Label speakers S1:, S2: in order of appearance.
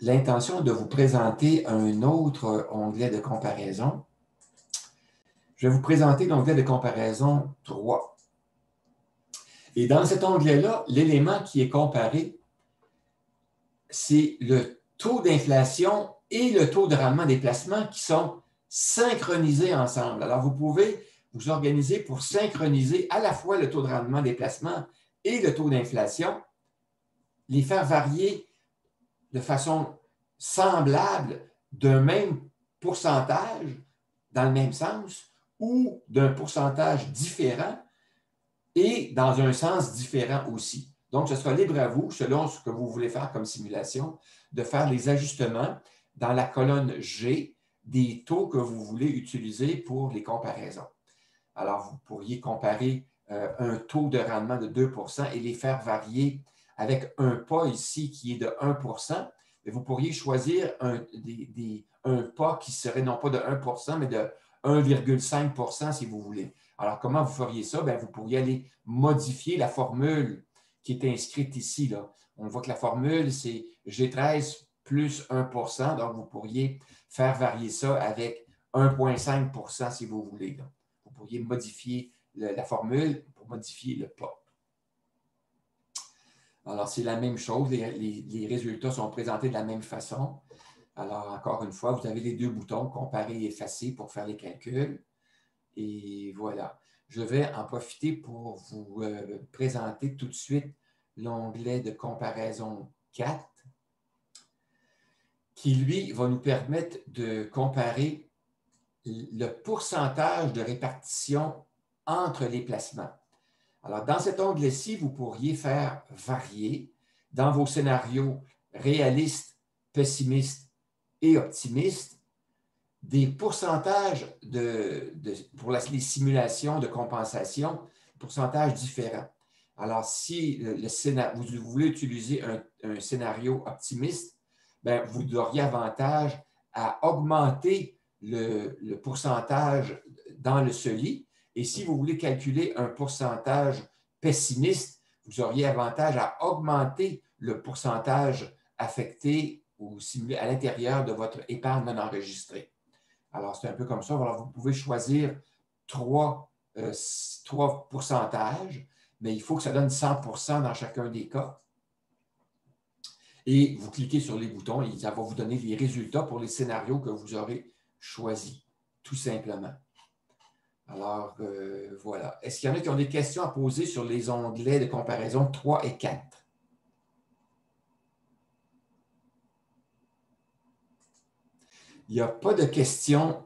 S1: l'intention de vous présenter un autre onglet de comparaison. Je vais vous présenter l'onglet de comparaison 3. Et dans cet onglet-là, l'élément qui est comparé, c'est le taux d'inflation et le taux de rendement des placements qui sont synchronisés ensemble. Alors, vous pouvez vous organiser pour synchroniser à la fois le taux de rendement des placements et le taux d'inflation, les faire varier de façon semblable d'un même pourcentage dans le même sens ou d'un pourcentage différent et dans un sens différent aussi. Donc, ce sera libre à vous, selon ce que vous voulez faire comme simulation, de faire les ajustements dans la colonne G des taux que vous voulez utiliser pour les comparaisons. Alors, vous pourriez comparer un taux de rendement de 2 et les faire varier avec un pas ici qui est de 1 mais vous pourriez choisir un pas qui serait non pas de 1 mais de 1,5 si vous voulez. Alors, comment vous feriez ça? Bien, vous pourriez aller modifier la formule qui est inscrite ici. Là. On voit que la formule, c'est G13 plus 1 donc vous pourriez faire varier ça avec 1,5 si vous voulez. Là. Vous pourriez modifier la formule pour modifier le pas. Alors, c'est la même chose. Les résultats sont présentés de la même façon. Alors, encore une fois, vous avez les deux boutons, comparer et effacer pour faire les calculs. Et voilà. Je vais en profiter pour vous présenter tout de suite l'onglet de comparaison 4 qui, lui, va nous permettre de comparer le pourcentage de répartition entre les placements. Alors, dans cet onglet-ci, vous pourriez faire varier dans vos scénarios réalistes, pessimistes et optimistes des pourcentages pour les simulations de compensation, pourcentages différents. Alors, si vous voulez utiliser un scénario optimiste, bien, vous auriez avantage à augmenter le pourcentage dans le SELI. Et si vous voulez calculer un pourcentage pessimiste, vous auriez avantage à augmenter le pourcentage affecté ou simulé à l'intérieur de votre épargne non enregistrée. Alors, c'est un peu comme ça. Alors, vous pouvez choisir trois pourcentages, mais il faut que ça donne 100 dans chacun des cas. Et vous cliquez sur les boutons et ça va vous donner les résultats pour les scénarios que vous aurez choisis, tout simplement. Alors, voilà. Est-ce qu'il y en a qui ont des questions à poser sur les onglets de comparaison 3 et 4? Il n'y a pas de questions